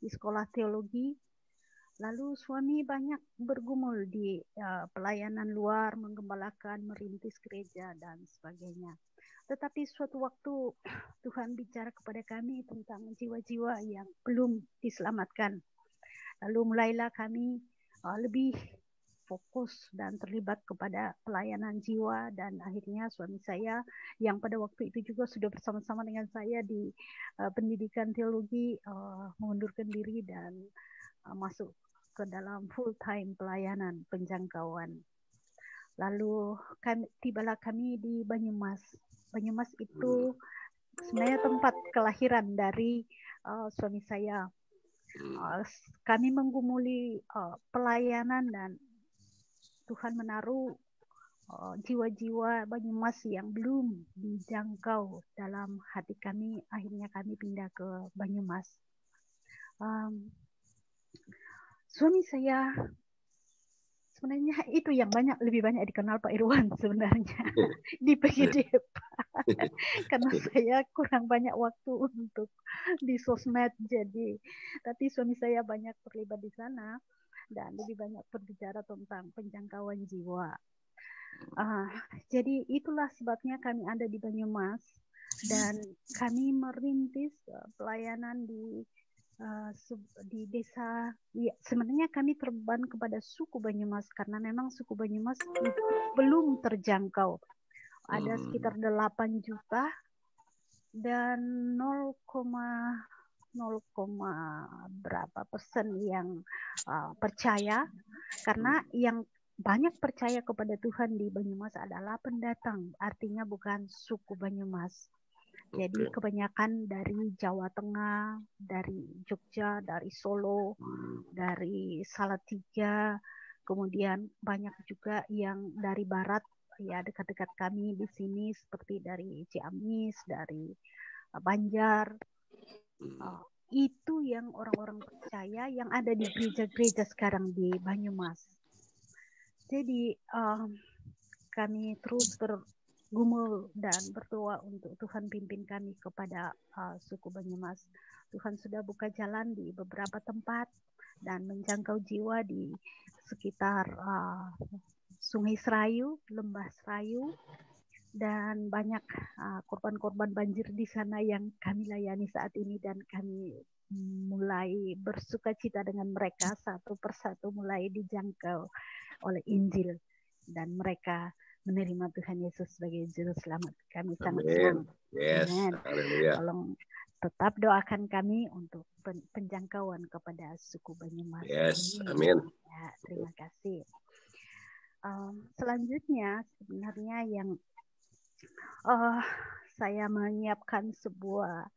di sekolah teologi. Lalu suami banyak bergumul di pelayanan luar, menggembalakan, merintis gereja, dan sebagainya. Tetapi suatu waktu Tuhan bicara kepada kami tentang jiwa-jiwa yang belum diselamatkan. Lalu mulailah kami lebih fokus dan terlibat kepada pelayanan jiwa, dan akhirnya suami saya yang pada waktu itu juga sudah bersama-sama dengan saya di pendidikan teologi mengundurkan diri dan masuk ke dalam full time pelayanan penjangkauan. Lalu tibalah kami di Banyumas. Banyumas itu sebenarnya tempat kelahiran dari suami saya. Kami menggumuli pelayanan dan Tuhan menaruh jiwa-jiwa Banyumas yang belum dijangkau dalam hati kami. Akhirnya kami pindah ke Banyumas. Suami saya sebenarnya itu yang lebih banyak dikenal Pak Irwan sebenarnya di PGDP. Karena saya kurang banyak waktu untuk di sosmed, tapi suami saya banyak terlibat di sana dan lebih banyak berbicara tentang penjangkauan jiwa. Jadi itulah sebabnya kami ada di Banyumas dan kami merintis pelayanan di desa. Ya, sebenarnya kami terbeban kepada suku Banyumas karena memang suku Banyumas itu belum terjangkau. Ada sekitar 8 juta dan 0, berapa persen yang percaya, karena yang banyak percaya kepada Tuhan di Banyumas adalah pendatang, artinya bukan suku Banyumas. Jadi kebanyakan dari Jawa Tengah, dari Jogja, dari Solo, dari Salatiga, kemudian banyak juga yang dari barat, ya dekat-dekat kami di sini seperti dari Ciamis, dari Banjar. Itu yang orang-orang percaya yang ada di gereja-gereja sekarang di Banyumas. Jadi kami terus bergumul dan berdoa untuk Tuhan pimpin kami kepada suku Banyumas. Tuhan sudah buka jalan di beberapa tempat dan menjangkau jiwa di sekitar Sungai Serayu, Lembah Serayu, dan banyak korban-korban banjir di sana yang kami layani saat ini, dan kami mulai bersukacita dengan mereka, satu persatu mulai dijangkau oleh Injil dan mereka menerima Tuhan Yesus sebagai juru selamat. Kami sangat senang. Yes. Tolong tetap doakan kami untuk penjangkauan kepada suku Banyumas. Yes, amin. Ya, terima kasih. Selanjutnya sebenarnya yang saya menyiapkan sebuah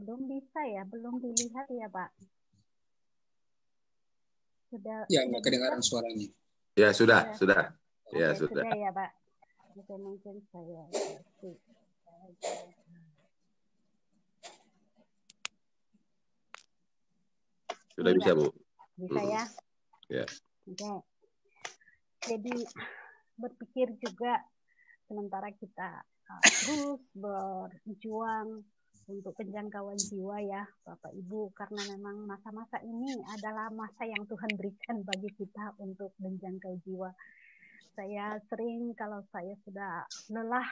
belum bisa ya, belum dilihat ya Pak. Sudah kedengaran suaranya. Ya sudah. Ya sudah ya Pak. Oke, mungkin saya kasih. Sudah bisa Bu. Bisa ya. Ya. Oke. Jadi berpikir juga sementara kita terus berjuang untuk penjangkauan jiwa ya Bapak Ibu, karena memang masa-masa ini adalah masa yang Tuhan berikan bagi kita untuk menjangkau jiwa. Saya sering kalau saya sudah lelah,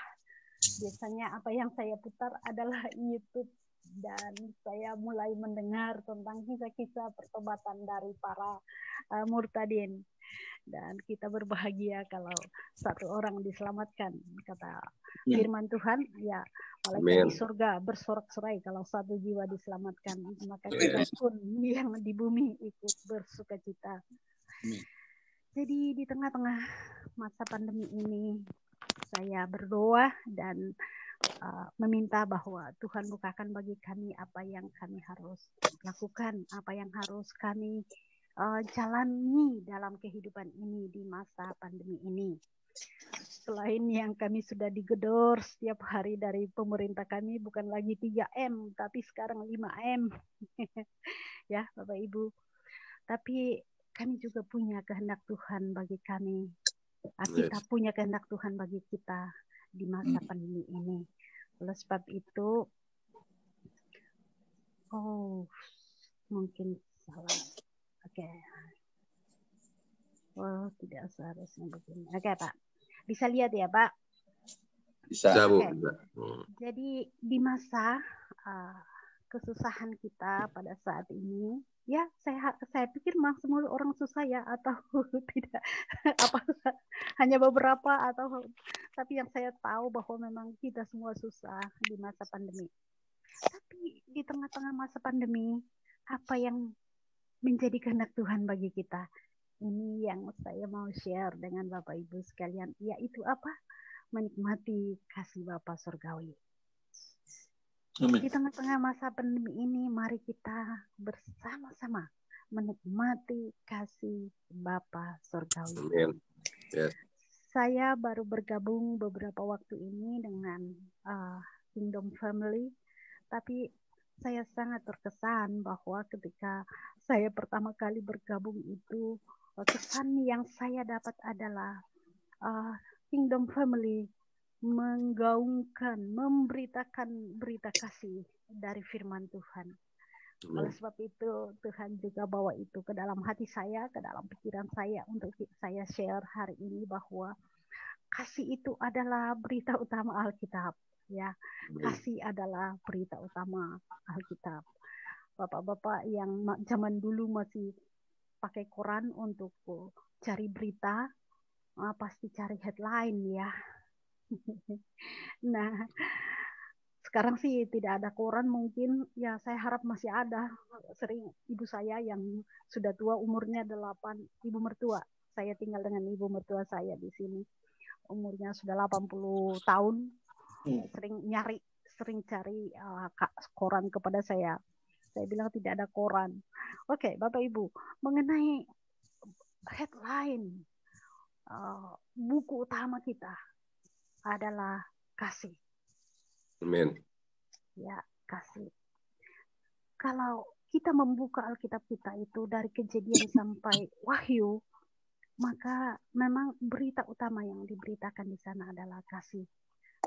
biasanya apa yang saya putar adalah YouTube, dan saya mulai mendengar tentang kisah-kisah pertobatan dari para murtadin. Dan kita berbahagia kalau satu orang diselamatkan, kata firman Tuhan, ya malaikat di surga bersorak-sorai kalau satu jiwa diselamatkan, maka kita pun yang di bumi ikut bersukacita. Jadi di tengah-tengah masa pandemi ini saya berdoa dan meminta bahwa Tuhan bukakan bagi kami apa yang kami harus lakukan, apa yang harus kami jalani dalam kehidupan ini di masa pandemi ini. Selain yang kami sudah digedor setiap hari dari pemerintah kami, bukan lagi 3M, tapi sekarang 5M. Ya, Bapak Ibu. Tapi kami juga punya kehendak Tuhan bagi kami. Kita punya kehendak Tuhan bagi kita di masa pandemi ini. Oleh sebab itu, mungkin salah. Oke. Tidak seharusnya begini. Oke, Pak. Bisa lihat ya, Pak? Bisa, Bu. Okay. Jadi di masa kesusahan kita pada saat ini, ya saya pikir semua orang susah ya, atau tidak? Apa hanya beberapa, atau tapi yang saya tahu bahwa memang kita semua susah di masa pandemi. Tapi di tengah-tengah masa pandemi, apa yang menjadi kehendak Tuhan bagi kita? Ini yang saya mau share dengan Bapak Ibu sekalian, yaitu apa? Menikmati kasih Bapa Surgawi. Amin. Di tengah-tengah masa pandemi ini, mari kita bersama-sama menikmati kasih Bapa Surgawi. Amin. Yes. Saya baru bergabung beberapa waktu ini dengan Kingdom Family, tapi saya sangat terkesan bahwa ketika saya pertama kali bergabung itu, kesan yang saya dapat adalah Kingdom Family menggaungkan, memberitakan berita kasih dari firman Tuhan. Oleh sebab itu, Tuhan juga bawa itu ke dalam hati saya, ke dalam pikiran saya untuk saya share hari ini bahwa kasih itu adalah berita utama Alkitab. Ya, kasih adalah berita utama Alkitab. Bapak-bapak yang zaman dulu masih pakai koran untuk cari berita, pasti cari headline ya. Nah, sekarang sih tidak ada koran mungkin, ya saya harap masih ada. Sering ibu saya yang sudah tua, umurnya 8, ibu mertua. Saya tinggal dengan ibu mertua saya di sini. Umurnya sudah 80 tahun. Sering cari koran kepada saya. Saya bilang tidak ada koran. Oke, Bapak Ibu, mengenai headline buku utama kita adalah kasih. Amin. Ya, kasih. Kalau kita membuka Alkitab kita itu dari Kejadian sampai Wahyu, maka memang berita utama yang diberitakan di sana adalah kasih.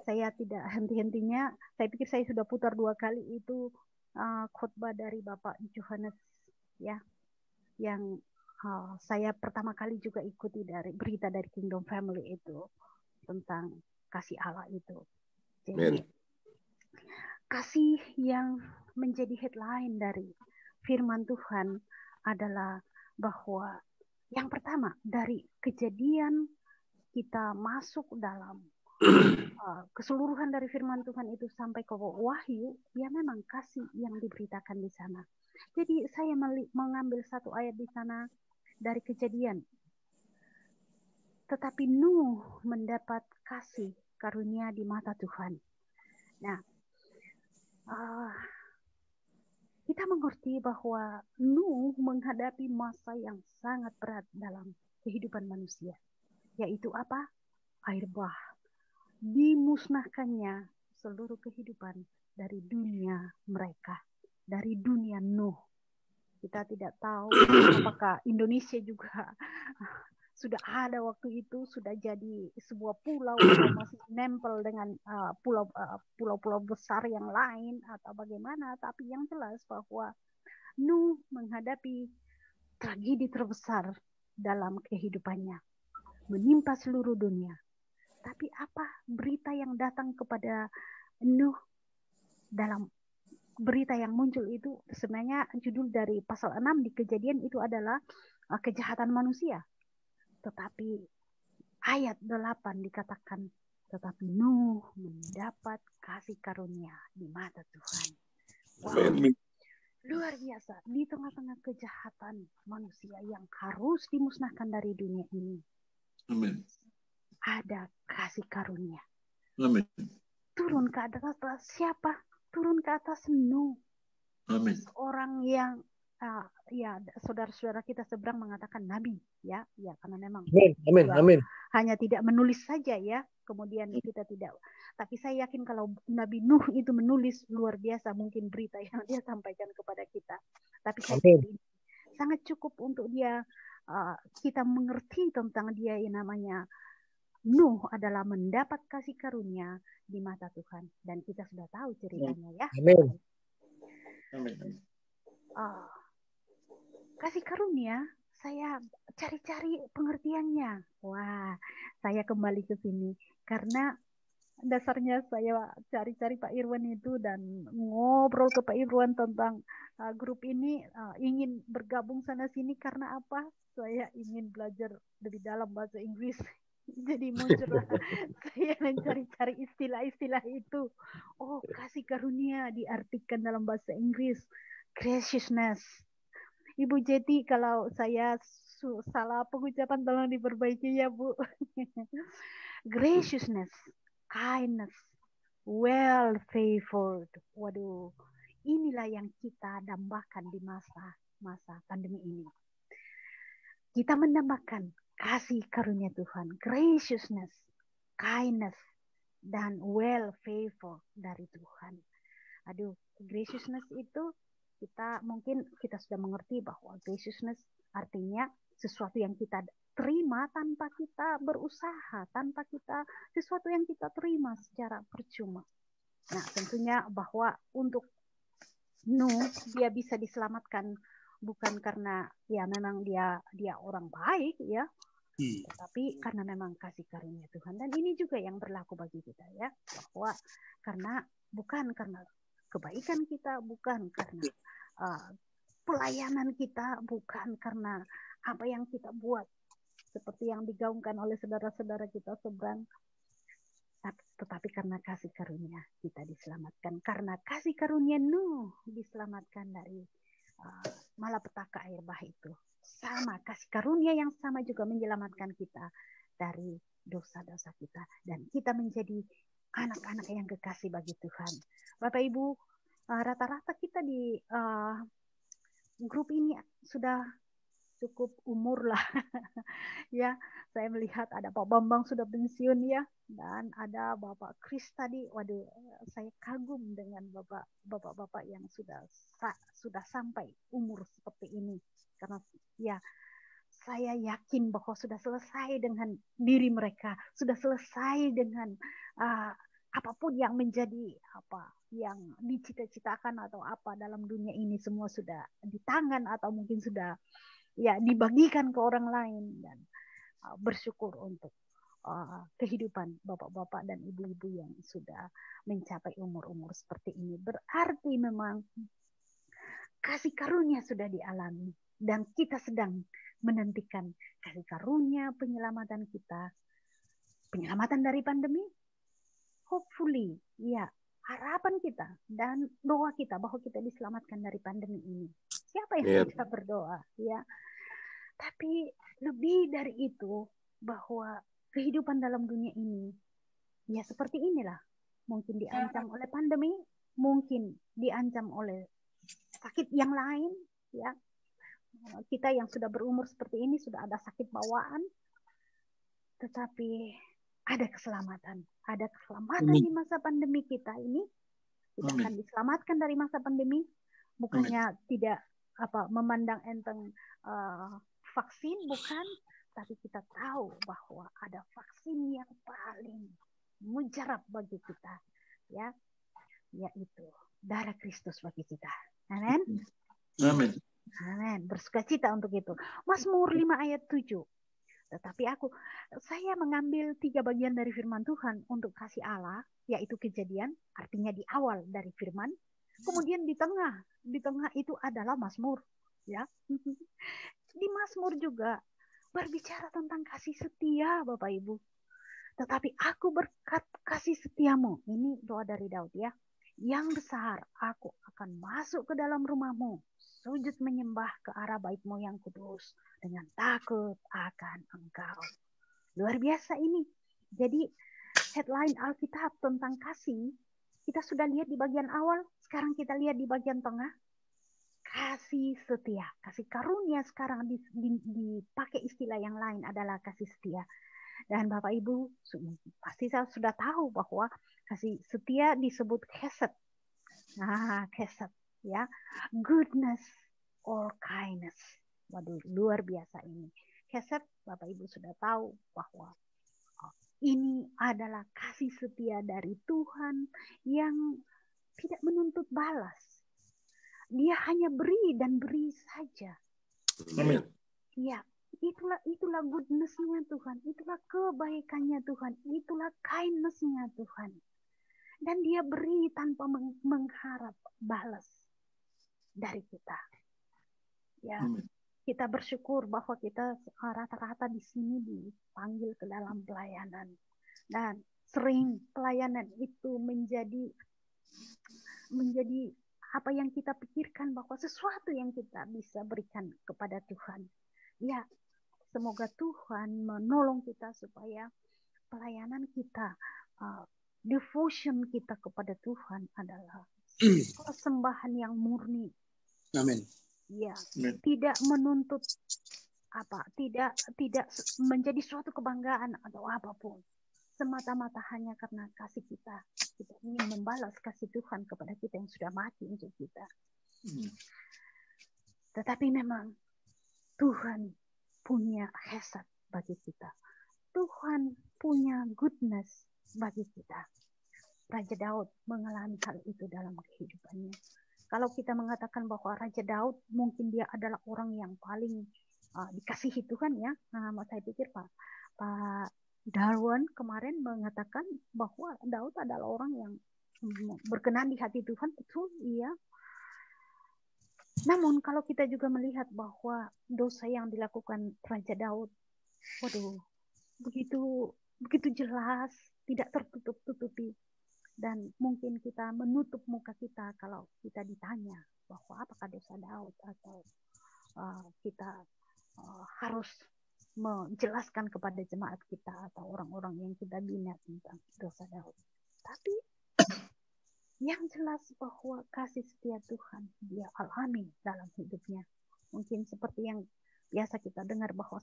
Saya tidak henti-hentinya, saya pikir saya sudah putar 2 kali itu khotbah dari Bapak Johannes, ya, yang saya pertama kali juga ikuti dari berita dari Kingdom Family itu tentang kasih Allah itu. Jadi kasih yang menjadi headline dari firman Tuhan adalah bahwa yang pertama dari Kejadian kita masuk dalam keseluruhan dari firman Tuhan itu sampai ke Wahyu, ya memang kasih yang diberitakan di sana. Jadi saya mengambil satu ayat di sana dari Kejadian. Tetapi Nuh mendapat kasih karunia di mata Tuhan. Nah, kita mengerti bahwa Nuh menghadapi masa yang sangat berat dalam kehidupan manusia. Yaitu apa? Air bah. Dimusnahkannya seluruh kehidupan dari dunia mereka, dari dunia Nuh. Kita tidak tahu apakah Indonesia juga sudah ada waktu itu, sudah jadi sebuah pulau atau masih nempel dengan pulau-pulau besar yang lain atau bagaimana. Tapi yang jelas bahwa Nuh menghadapi tragedi terbesar dalam kehidupannya, menimpa seluruh dunia. Tapi apa berita yang datang kepada Nuh dalam berita yang muncul itu? Sebenarnya judul dari pasal 6 di Kejadian itu adalah kejahatan manusia. Tetapi ayat 8 dikatakan, tetapi Nuh mendapat kasih karunia di mata Tuhan. Wow. Luar biasa. Di tengah-tengah kejahatan manusia yang harus dimusnahkan dari dunia ini. Amin. Ada kasih karunia. Amin. Turun ke atas siapa? Turun ke atas Nuh. Amin. Seorang yang ya saudara-saudara kita seberang mengatakan nabi, ya karena memang Amin. hanya tidak menulis saja ya, kemudian kita tidak. Tapi saya yakin kalau Nabi Nuh itu menulis, luar biasa mungkin berita yang dia sampaikan kepada kita. Tapi saya pikir ini sangat cukup untuk dia, kita mengerti tentang dia yang namanya Nuh adalah mendapat kasih karunia di mata Tuhan, dan kita sudah tahu ceritanya ya. Amin. Kasih karunia, saya cari-cari pengertiannya. Wah, saya kembali ke sini karena dasarnya saya cari-cari Pak Irwan itu dan ngobrol ke Pak Irwan tentang grup ini, ingin bergabung sana sini karena apa? Saya ingin belajar lebih dalam bahasa Inggris. Jadi muncullah saya mencari-cari istilah-istilah itu. Oh, kasih karunia diartikan dalam bahasa Inggris graciousness. Ibu Jeti, kalau saya salah pengucapan tolong diperbaiki ya Bu. Graciousness, kindness, well favored. Waduh, inilah yang kita dambakan di masa pandemi ini. Kita mendambakan kasih karunia Tuhan, graciousness, kindness, dan well favored dari Tuhan. Aduh, graciousness itu mungkin kita sudah mengerti bahwa graciousness artinya sesuatu yang kita terima tanpa kita berusaha, sesuatu yang kita terima secara percuma. Nah, tentunya bahwa untuk Nuh dia bisa diselamatkan bukan karena ya memang dia orang baik ya, tetapi karena memang kasih karunia Tuhan. Dan ini juga yang berlaku bagi kita ya, bahwa bukan karena kebaikan kita, bukan karena pelayanan kita, bukan karena apa yang kita buat seperti yang digaungkan oleh saudara-saudara kita seberang, tetapi karena kasih karunia kita diselamatkan. Karena kasih karunia Nuh diselamatkan dari malapetaka air bah itu. Sama, kasih karunia yang sama juga menyelamatkan kita dari dosa-dosa kita, dan kita menjadi anak-anak yang kekasih bagi Tuhan. Bapak Ibu, rata-rata kita di grup ini sudah cukup umur lah. Ya, saya melihat ada Pak Bambang sudah pensiun ya, dan ada Bapak Kris tadi. Waduh, saya kagum dengan bapak-bapak yang sudah sampai umur seperti ini, karena ya saya yakin bahwa sudah selesai dengan diri mereka, sudah selesai dengan apapun yang menjadi yang dicita-citakan atau apa dalam dunia ini, semua sudah di tangan atau mungkin sudah ya dibagikan ke orang lain, dan bersyukur untuk kehidupan bapak-bapak dan ibu-ibu yang sudah mencapai umur-umur seperti ini. Berarti memang kasih karunia sudah dialami, dan kita sedang menantikan kasih karunia penyelamatan kita, penyelamatan dari pandemi. Hopefully, ya, harapan kita dan doa kita bahwa kita diselamatkan dari pandemi ini. Siapa yang tidak berdoa, ya? Tapi lebih dari itu, bahwa kehidupan dalam dunia ini, ya seperti inilah. Mungkin diancam oleh pandemi, mungkin diancam oleh sakit yang lain, ya. Kita yang sudah berumur seperti ini sudah ada sakit bawaan, tetapi ada keselamatan di masa pandemi kita ini. Kita akan diselamatkan dari masa pandemi, bukannya tidak memandang enteng vaksin, bukan, tapi kita tahu bahwa ada vaksin yang paling mujarab bagi kita, ya, yaitu darah Kristus bagi kita. Amin. Amin. Amin. Bersukacita untuk itu. Mazmur 5 ayat 7. Tetapi saya mengambil 3 bagian dari firman Tuhan untuk kasih Allah, yaitu Kejadian, artinya di awal dari firman. Kemudian di tengah itu adalah Mazmur, ya. Di Mazmur juga berbicara tentang kasih setia, Bapak Ibu. Tetapi aku berkat kasih setiamu, ini doa dari Daud ya, yang besar, aku akan masuk ke dalam rumahmu, sujud menyembah ke arah bait-Mu yang kudus dengan takut akan Engkau. Luar biasa ini. Jadi headline Alkitab tentang kasih kita sudah lihat di bagian awal, sekarang kita lihat di bagian tengah. kasih setia. Kasih karunia sekarang dipakai istilah yang lain adalah kasih setia. Dan Bapak Ibu pasti saya sudah tahu bahwa kasih setia disebut chesed. Nah, chesed ya. Goodness or kindness. Waduh, luar biasa ini. Chesed, Bapak Ibu sudah tahu bahwa ini adalah kasih setia dari Tuhan yang tidak menuntut balas. Dia hanya beri dan beri saja. Amin. Ya, itulah goodness-nya Tuhan, itulah kebaikannya Tuhan, itulah kindness-nya Tuhan. Dan dia beri tanpa mengharap balas dari kita. Ya, kita bersyukur bahwa kita rata-rata di sini dipanggil ke dalam pelayanan. Dan sering pelayanan itu menjadi apa yang kita pikirkan bahwa sesuatu yang kita bisa berikan kepada Tuhan. Ya, semoga Tuhan menolong kita supaya pelayanan kita, devotion kita kepada Tuhan adalah persembahan yang murni. Amin. Ya, tidak menuntut tidak menjadi suatu kebanggaan atau apapun. Semata-mata hanya karena kasih kita ingin membalas kasih Tuhan kepada kita yang sudah mati untuk kita. Tetapi memang Tuhan punya chesed bagi kita. Tuhan punya goodness bagi kita. Raja Daud mengalami hal itu dalam kehidupannya. Kalau kita mengatakan bahwa Raja Daud mungkin dia adalah orang yang paling dikasihi Tuhan ya. Saya pikir Pak Darwin kemarin mengatakan bahwa Daud adalah orang yang berkenan di hati Tuhan, betul, iya. Namun kalau kita juga melihat bahwa dosa yang dilakukan Raja Daud, waduh, begitu jelas, tidak tertutup-tutupi. Dan mungkin kita menutup muka kita kalau kita ditanya bahwa apakah dosa Daud, atau kita harus menjelaskan kepada jemaat kita atau orang-orang yang kita bina tentang dosa Daud. Tapi yang jelas bahwa kasih setia Tuhan dia alami dalam hidupnya. Mungkin seperti yang biasa kita dengar bahwa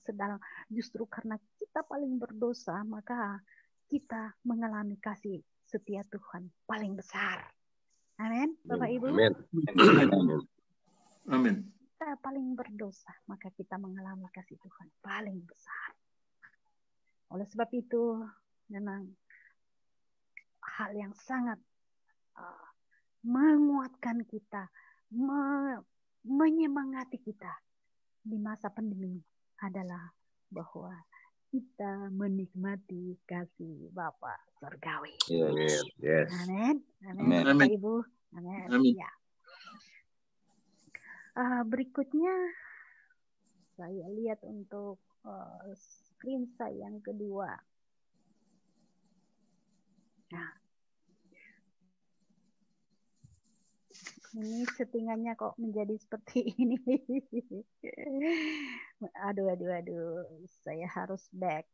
justru karena kita paling berdosa maka kita mengalami kasih setia Tuhan paling besar. Amin, Bapak Ibu. Amin. Amin. Kita paling berdosa maka kita mengalami kasih Tuhan paling besar. Oleh sebab itu memang hal yang sangat menguatkan kita, menyemangati kita di masa pandemi adalah bahwa kita menikmati kasih Bapa Surgawi. Amin. Yes. Amin. Amin. Bapak Ibu. Amin. Amin. Ya. Berikutnya saya lihat untuk screen saya yang kedua. Nah, ini settingannya kok menjadi seperti ini. Aduh. Saya harus back.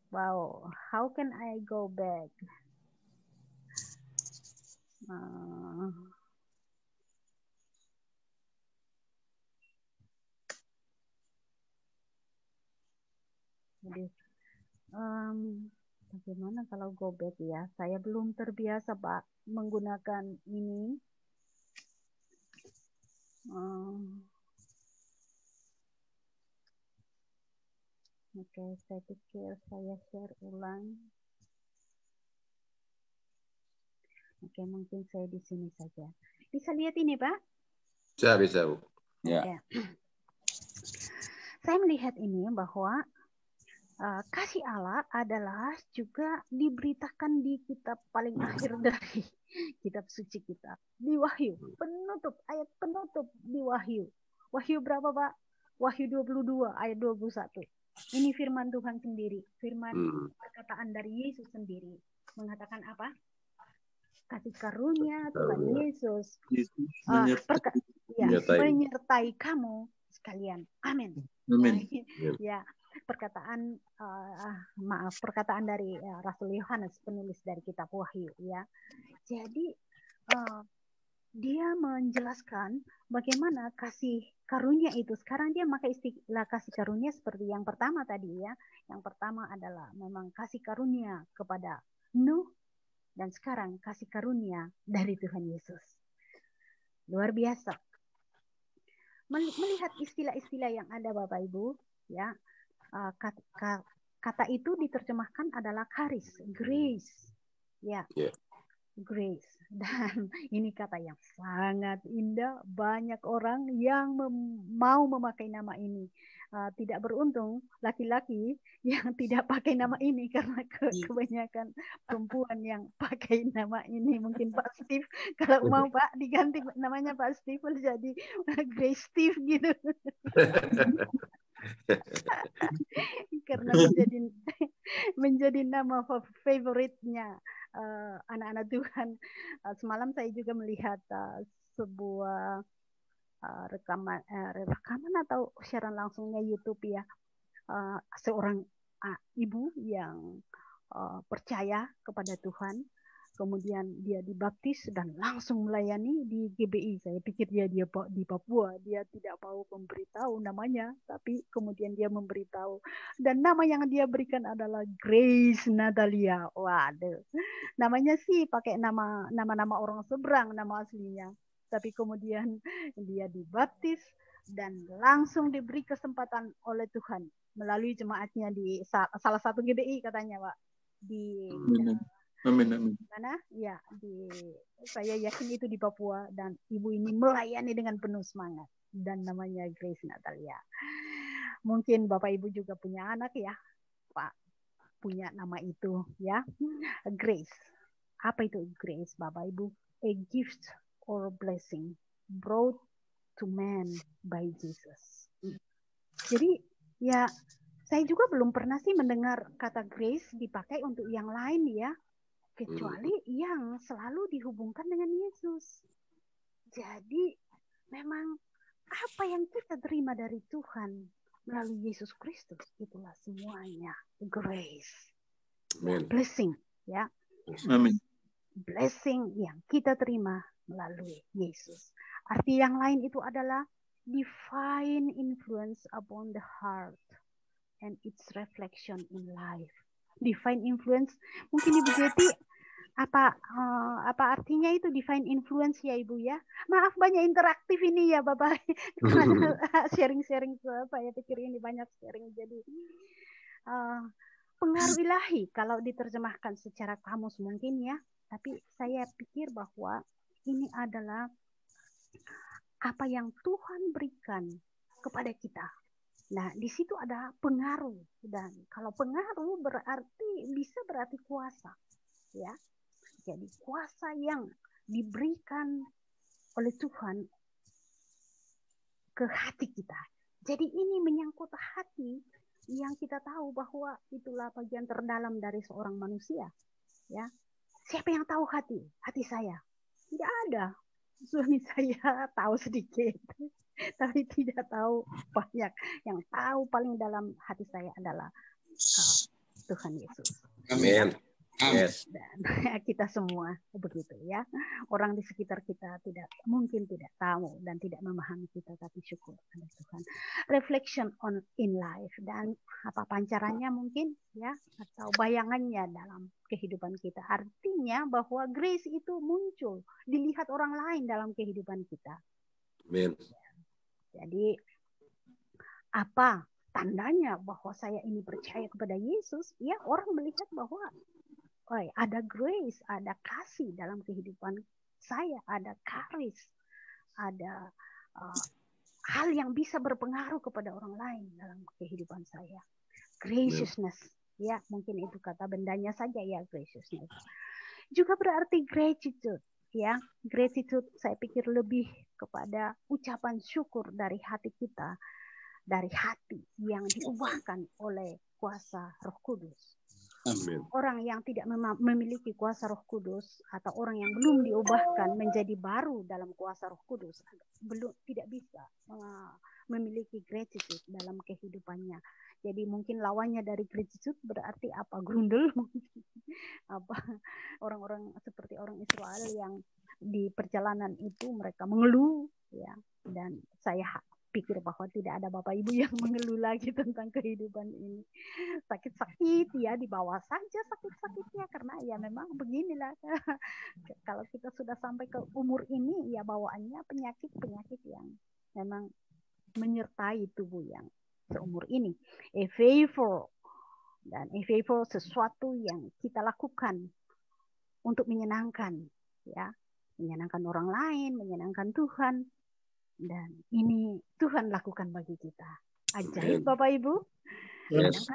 Wow, how can I go back? Jadi, bagaimana kalau go back ya? Saya belum terbiasa Pak menggunakan ini. Oke, saya pikir saya share ulang. Oke, mungkin saya di sini saja. Bisa lihat ini Pak? Bisa Bu. Ya. Oke. Saya melihat ini bahwa kasih Allah adalah juga diberitakan di kitab paling akhir dari kitab suci kita. Di Wahyu, ayat penutup di Wahyu. Wahyu berapa Pak? Wahyu 22 ayat 21. Ini firman Tuhan sendiri, firman perkataan dari Yesus sendiri. Mengatakan apa? Kasih karunia Tuhan Yesus menyertai kamu sekalian. Amin. Amin. Ya, perkataan dari Rasul Yohanes, penulis dari kitab Wahyu ya. Jadi dia menjelaskan bagaimana kasih karunia itu. Sekarang dia pakai istilah kasih karunia seperti yang pertama tadi ya. Yang pertama adalah memang kasih karunia kepada Nuh, dan sekarang kasih karunia dari Tuhan Yesus. Luar biasa. Melihat istilah-istilah yang ada Bapak Ibu, ya, kata itu diterjemahkan adalah charis, grace, ya, grace. Dan ini kata yang sangat indah. Banyak orang yang mau memakai nama ini. Tidak beruntung laki-laki yang tidak pakai nama ini, karena kebanyakan perempuan yang pakai nama ini. Mungkin Pak Steve, kalau mau Pak diganti namanya Pak Steve jadi Grace Steve gitu. Karena menjadi nama favoritnya anak-anak Tuhan. Semalam saya juga melihat sebuah rekaman atau siaran langsungnya YouTube ya, seorang ibu yang percaya kepada Tuhan, kemudian dia dibaptis dan langsung melayani di GBI. Saya pikir dia di Papua, dia tidak mau memberitahu namanya, tapi kemudian dia memberitahu, dan nama yang dia berikan adalah Grace Natalia. Waduh, namanya sih pakai nama orang seberang, nama aslinya. Tapi kemudian dia dibaptis dan langsung diberi kesempatan oleh Tuhan melalui jemaatnya di salah satu GBI katanya Pak. Di Amin. mana? Ya, saya yakin itu di Papua, dan ibu ini melayani dengan penuh semangat, dan namanya Grace Natalia. Mungkin Bapak Ibu juga punya anak ya, Pak, punya nama itu ya. Grace. Apa itu grace Bapak Ibu? A gift or blessing brought to man by Jesus. Jadi ya, saya juga belum pernah sih mendengar kata grace dipakai untuk yang lain ya, kecuali yang selalu dihubungkan dengan Yesus. Jadi memang apa yang kita terima dari Tuhan melalui Yesus Kristus, itulah semuanya grace. Amen. Blessing ya. Amin. Blessing yang kita terima melalui Yesus. Arti yang lain itu adalah divine influence upon the heart and its reflection in life. Divine influence, mungkin Ibu Jeti apa artinya itu divine influence ya Ibu ya? Maaf banyak interaktif ini ya Bapak. Sharing-sharing apa ya, pikir ini banyak sharing, jadi pengaruh ilahi kalau diterjemahkan secara kamus mungkin ya. Tapi saya pikir bahwa ini adalah apa yang Tuhan berikan kepada kita. Nah, di situ ada pengaruh, dan kalau pengaruh bisa berarti kuasa, ya. Jadi kuasa yang diberikan oleh Tuhan ke hati kita. Jadi ini menyangkut hati yang kita tahu bahwa itulah bagian terdalam dari seorang manusia, ya. Siapa yang tahu hati saya? Tidak ada. Suami saya tahu sedikit, tapi tidak tahu banyak. Yang tahu paling dalam hati saya adalah Tuhan Yesus. Amin. Yes. Dan kita semua begitu ya. Orang di sekitar kita mungkin tidak tahu dan tidak memahami kita, tapi syukur pada Tuhan. Reflection in life, dan apa pancarannya mungkin ya, atau bayangannya dalam kehidupan kita. Artinya bahwa grace itu muncul dilihat orang lain dalam kehidupan kita. Amin. Jadi apa tandanya bahwa saya ini percaya kepada Yesus? Ya, orang melihat bahwa ada grace, ada kasih dalam kehidupan saya, ada charis, ada hal yang bisa berpengaruh kepada orang lain dalam kehidupan saya. Graciousness, ya mungkin itu kata bendanya saja ya, graciousness. Juga berarti gratitude, ya. Gratitude saya pikir lebih kepada ucapan syukur dari hati kita, dari hati yang diubahkan oleh kuasa Roh Kudus. Amin. Orang yang tidak memiliki kuasa Roh Kudus, atau orang yang belum diubahkan menjadi baru dalam kuasa Roh Kudus, tidak bisa memiliki gratitude dalam kehidupannya. Jadi mungkin lawannya dari gratitude berarti apa? Grundel mungkin. Apa orang-orang seperti orang Israel yang di perjalanan itu mereka mengeluh ya, dan saya pikir bahwa tidak ada Bapak Ibu yang mengeluh lagi tentang kehidupan ini. Sakit-sakit ya, dibawa saja sakit-sakitnya karena ya memang beginilah. Kalau kita sudah sampai ke umur ini ya bawaannya penyakit-penyakit yang memang menyertai tubuh yang seumur ini. A favor, dan a favor sesuatu yang kita lakukan untuk menyenangkan ya, menyenangkan orang lain, menyenangkan Tuhan, dan ini Tuhan lakukan bagi kita. Ajaib Bapak Ibu. Yes.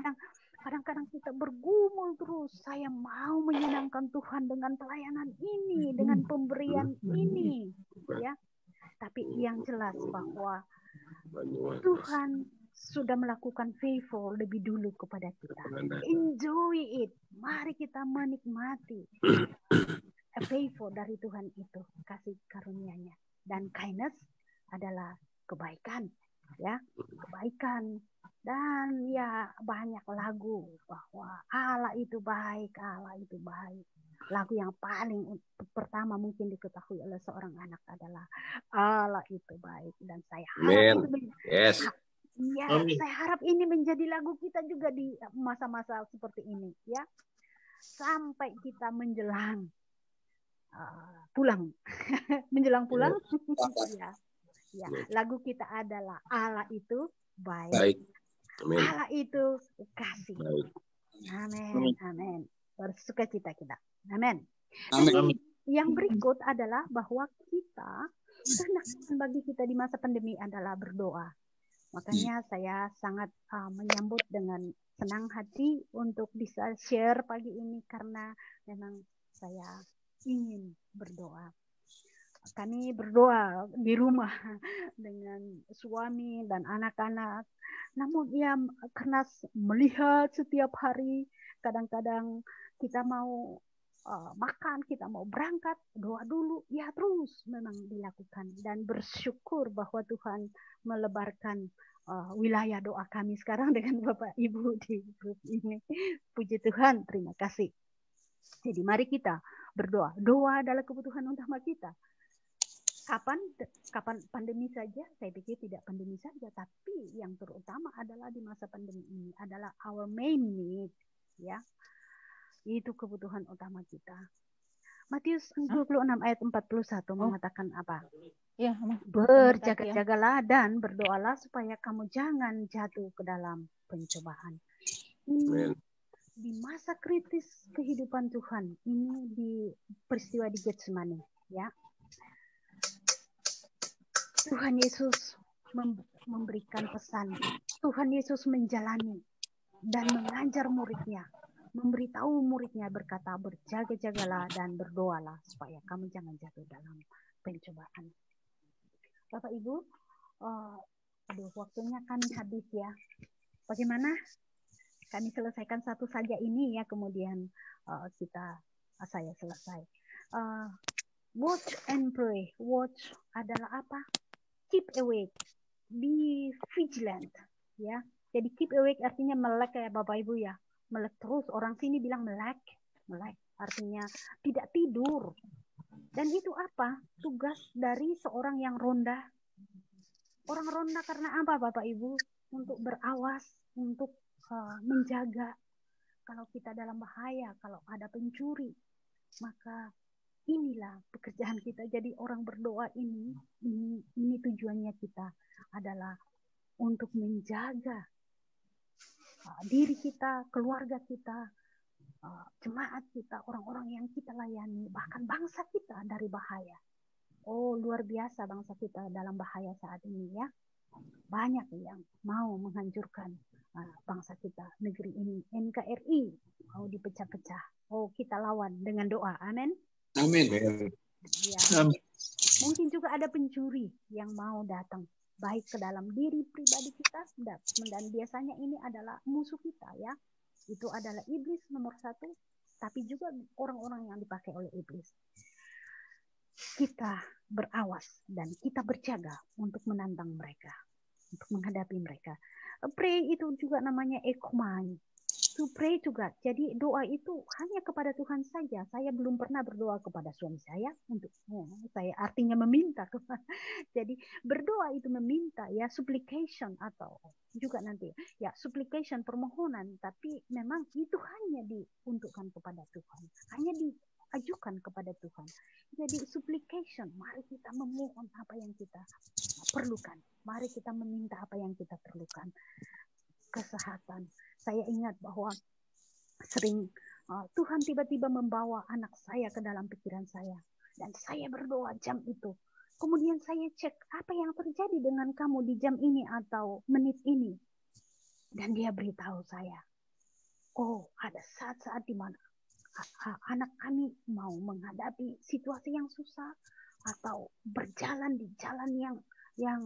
Kadang-kadang kita bergumul terus, saya mau menyenangkan Tuhan dengan pelayanan ini, dengan pemberian ini ya. Tapi yang jelas bahwa Tuhan sudah melakukan favor lebih dulu kepada kita. Enjoy it. Mari kita menikmati a favor dari Tuhan itu, kasih karunia-Nya. Dan kindness adalah kebaikan, ya, kebaikan. Dan ya banyak lagu bahwa Allah itu baik, Allah itu baik. Lagu yang paling pertama mungkin diketahui oleh seorang anak adalah Allah itu baik. Dan saya harap itu ya, saya harap ini menjadi lagu kita juga di masa-masa seperti ini, ya, sampai kita menjelang pulang, menjelang pulang, ya, lagu kita adalah Allah itu baik. Amin. Allah itu kasih. Baik. Amin, amin. Bersuka cita kita. Amin. Amin. Yang berikut adalah bahwa kita, kehendak bagi kita di masa pandemi adalah berdoa. Makanya saya sangat menyambut dengan senang hati untuk bisa share pagi ini karena memang saya ingin berdoa. Kami berdoa di rumah dengan suami dan anak-anak. Namun ya karena melihat setiap hari, kadang-kadang kita mau makan, kita mau berangkat, doa dulu, ya terus memang dilakukan. Dan bersyukur bahwa Tuhan melebarkan wilayah doa kami sekarang dengan Bapak Ibu di grup ini. Puji Tuhan, terima kasih. Jadi mari kita berdoa. Doa adalah kebutuhan utama kita. Kapan pandemi saja, saya pikir tidak pandemi saja, tapi yang terutama adalah di masa pandemi ini adalah our main need, ya. Itu kebutuhan utama kita. Matius 26 ayat 41 mengatakan apa? Ya, berjaga-jagalah dan berdoalah supaya kamu jangan jatuh ke dalam pencobaan. Ini di masa kritis kehidupan Tuhan, ini di peristiwa di Getsemani, ya. Tuhan Yesus memberikan pesan. Tuhan Yesus menjalani dan mengajar muridnya, memberitahu muridnya berkata, berjaga-jagalah dan berdoalah supaya kamu jangan jatuh dalam pencobaan. Bapak Ibu, waktunya kan habis ya. Bagaimana kami selesaikan satu saja ini ya, kemudian saya selesai. Watch and pray. Watch adalah apa? Keep awake, be vigilant, ya. Jadi keep awake artinya melek ya Bapak Ibu ya, melek terus. Orang sini bilang melek artinya tidak tidur. Dan itu apa? Tugas dari seorang yang ronda. Orang ronda karena apa Bapak Ibu? Untuk berawas, untuk menjaga. Kalau kita dalam bahaya, kalau ada pencuri, maka inilah pekerjaan kita. Jadi orang berdoa ini tujuannya kita adalah untuk menjaga diri kita, keluarga kita, jemaat kita, orang-orang yang kita layani, bahkan bangsa kita dari bahaya. Oh, luar biasa bangsa kita dalam bahaya saat ini ya. Banyak yang mau menghancurkan bangsa kita, negeri ini. NKRI mau dipecah-pecah. Oh, kita lawan dengan doa. Amin. Amin. Ya. Mungkin juga ada pencuri yang mau datang baik ke dalam diri pribadi kita, dan biasanya ini adalah musuh kita ya. Itu adalah iblis nomor 1, tapi juga orang-orang yang dipakai oleh iblis. Kita berawas dan kita berjaga untuk menantang mereka. untuk menghadapi mereka. Pray itu juga namanya ekumai. To pray juga. Jadi doa itu hanya kepada Tuhan saja. Saya belum pernah berdoa kepada suami saya untuk saya artinya meminta. Jadi berdoa itu meminta ya, supplication atau juga nanti ya supplication, permohonan, tapi memang itu hanya diuntukkan kepada Tuhan. Hanya diajukan kepada Tuhan. Jadi supplication, mari kita memohon apa yang kita perlukan. Mari kita meminta apa yang kita perlukan. Kesehatan. Saya ingat bahwa sering Tuhan tiba-tiba membawa anak saya ke dalam pikiran saya. Dan saya berdoa jam itu. Kemudian saya cek apa yang terjadi dengan kamu di jam ini atau menit ini. Dan dia beritahu saya, oh ada saat-saat di mana anak kami mau menghadapi situasi yang susah atau berjalan di jalan yang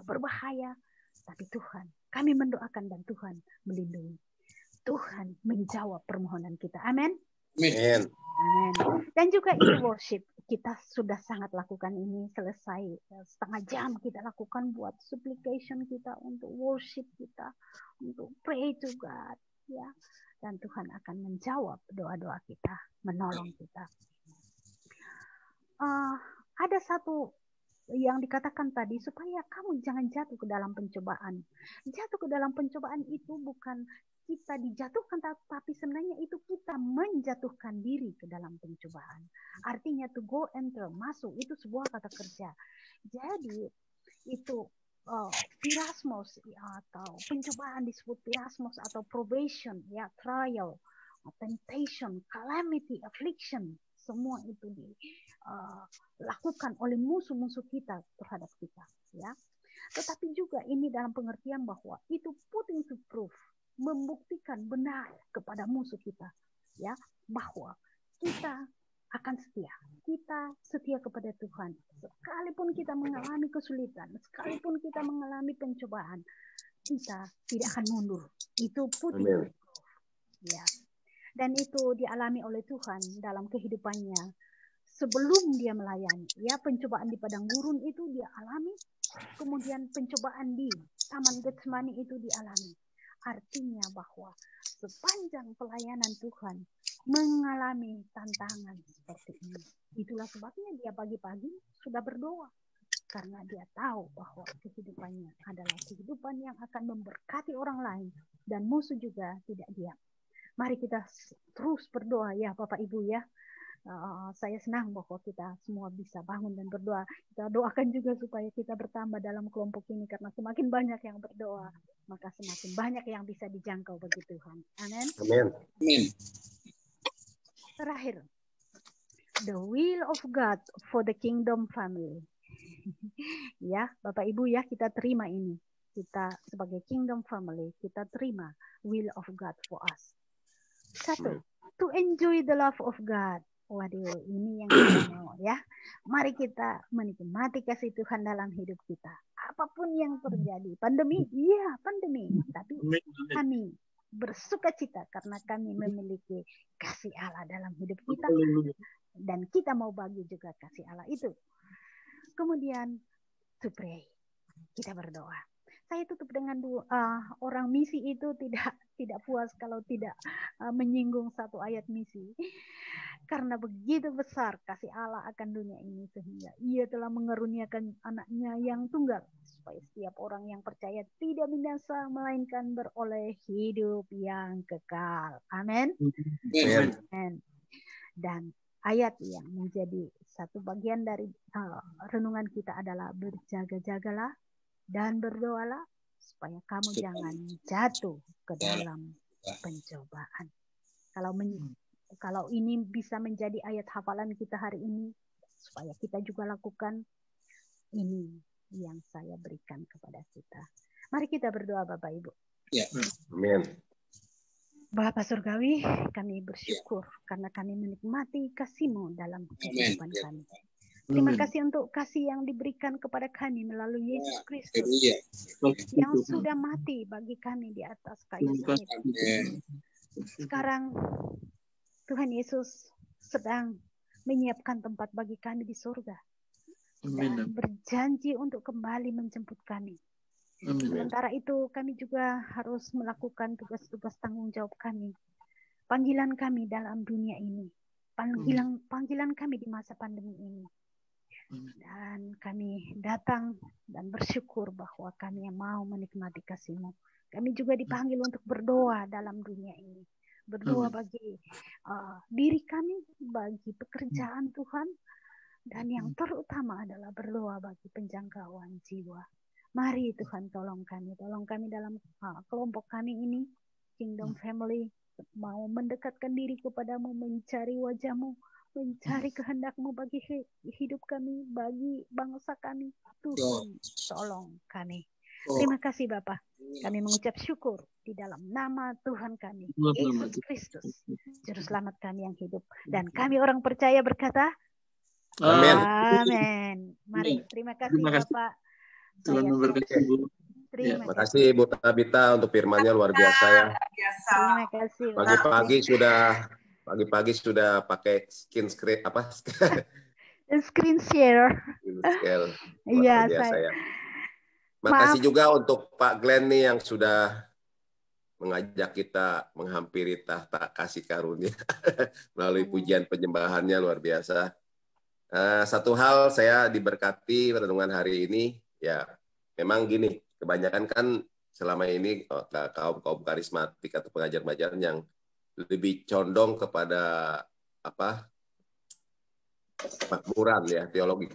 berbahaya. Tapi Tuhan, kami mendoakan dan Tuhan melindungi. Tuhan menjawab permohonan kita. Amin. Amin. Amin. Dan juga ini worship. Kita sudah sangat lakukan ini, selesai setengah jam kita lakukan buat supplication kita, untuk worship kita, untuk pray to God. Ya. Dan Tuhan akan menjawab doa-doa kita, menolong kita. Ada satu yang dikatakan tadi, supaya kamu jangan jatuh ke dalam pencobaan. Jatuh ke dalam pencobaan itu bukan kita dijatuhkan, tapi sebenarnya itu kita menjatuhkan diri ke dalam pencobaan. Artinya to go enter, masuk, itu sebuah kata kerja. Jadi itu pirasmos atau pencobaan disebut pirasmos atau probation, ya, trial, temptation, calamity, affliction, semua itu dilakukan oleh musuh-musuh kita terhadap kita, ya. Tetapi juga ini dalam pengertian bahwa itu putting to proof, membuktikan benar kepada musuh kita, ya, bahwa kita akan setia. Kita setia kepada Tuhan. Sekalipun kita mengalami kesulitan, sekalipun kita mengalami pencobaan, kita tidak akan mundur. Itu putting to proof, ya. Dan itu dialami oleh Tuhan dalam kehidupannya sebelum dia melayani. Ya, pencobaan di padang gurun itu dia alami, kemudian pencobaan di Taman Getsemani itu dialami. Artinya bahwa sepanjang pelayanan Tuhan mengalami tantangan seperti ini. Itulah sebabnya dia pagi-pagi sudah berdoa. Karena dia tahu bahwa kehidupannya adalah kehidupan yang akan memberkati orang lain. Dan musuh juga tidak diam. Mari kita terus berdoa ya Bapak Ibu ya. Saya senang bahwa kita semua bisa bangun dan berdoa. Kita doakan juga supaya kita bertambah dalam kelompok ini, karena semakin banyak yang berdoa, maka semakin banyak yang bisa dijangkau bagi Tuhan. Amin. Amin. Terakhir, the will of God for the kingdom family. Ya, Bapak Ibu ya, kita terima ini. Kita sebagai kingdom family, kita terima will of God for us. Satu, to enjoy the love of God. Waduh, ini yang kita mau ya. Mari kita menikmati kasih Tuhan dalam hidup kita. Apapun yang terjadi, pandemi, iya pandemi, tapi kami bersuka cita karena kami memiliki kasih Allah dalam hidup kita, dan kita mau bagi juga kasih Allah itu. Kemudian to pray, kita berdoa. Saya tutup dengan orang misi itu tidak puas kalau tidak menyinggung satu ayat misi. Karena begitu besar kasih Allah akan dunia ini, sehingga Ia telah mengaruniakan anaknya yang tunggal, supaya setiap orang yang percaya tidak binasa, melainkan beroleh hidup yang kekal. Amin. Amin. Dan ayat yang menjadi satu bagian dari renungan kita adalah berjaga-jagalah dan berdoalah supaya kamu jangan jatuh ke dalam pencobaan. Kalau ini bisa menjadi ayat hafalan kita hari ini, supaya kita juga lakukan, ini yang saya berikan kepada kita. Mari kita berdoa Bapak Ibu. Ya. Amin. Bapa Surgawi, kami bersyukur karena kami menikmati kasih-Mu dalam kehidupan kami. Terima kasih untuk kasih yang diberikan kepada kami melalui Yesus Kristus yang sudah mati bagi kami di atas kayu salib. Sekarang Tuhan Yesus sedang menyiapkan tempat bagi kami di surga. dan berjanji untuk kembali menjemput kami. Sementara itu kami juga harus melakukan tugas-tugas tanggung jawab kami. Panggilan kami dalam dunia ini. Panggilan kami di masa pandemi ini. Dan kami datang dan bersyukur bahwa kami mau menikmati kasih-Mu. Kami juga dipanggil untuk berdoa dalam dunia ini. Berdoa bagi diri kami, bagi pekerjaan Tuhan. Dan yang terutama adalah berdoa bagi penjangkauan jiwa. Mari Tuhan tolong kami dalam kelompok kami ini, Kingdom Family, mau mendekatkan diri kepadamu, mencari wajah-Mu, mencari kehendak-Mu bagi hidup kami, bagi bangsa kami. Tuhan tolong kami. Terima kasih Bapa. Kami mengucap syukur di dalam nama Tuhan kami, Yesus Kristus, Juru Selamat kami yang hidup. Dan kami orang percaya berkata, Amin. Amin. Mari, terima kasih Bapak. Terima kasih Bu Tabita untuk firman-Nya luar biasa ya. Terima kasih. Pagi-pagi sudah pakai screen share. Iya, saya. Makasih juga untuk Pak Glenn nih yang sudah mengajak kita menghampiri tahta kasih karunia melalui pujian penyembahannya luar biasa. Satu hal saya diberkati renungan hari ini, ya memang gini, kebanyakan kan selama ini kaum karismatik atau pengajar-pengajar yang lebih condong kepada makmuran ya, teologi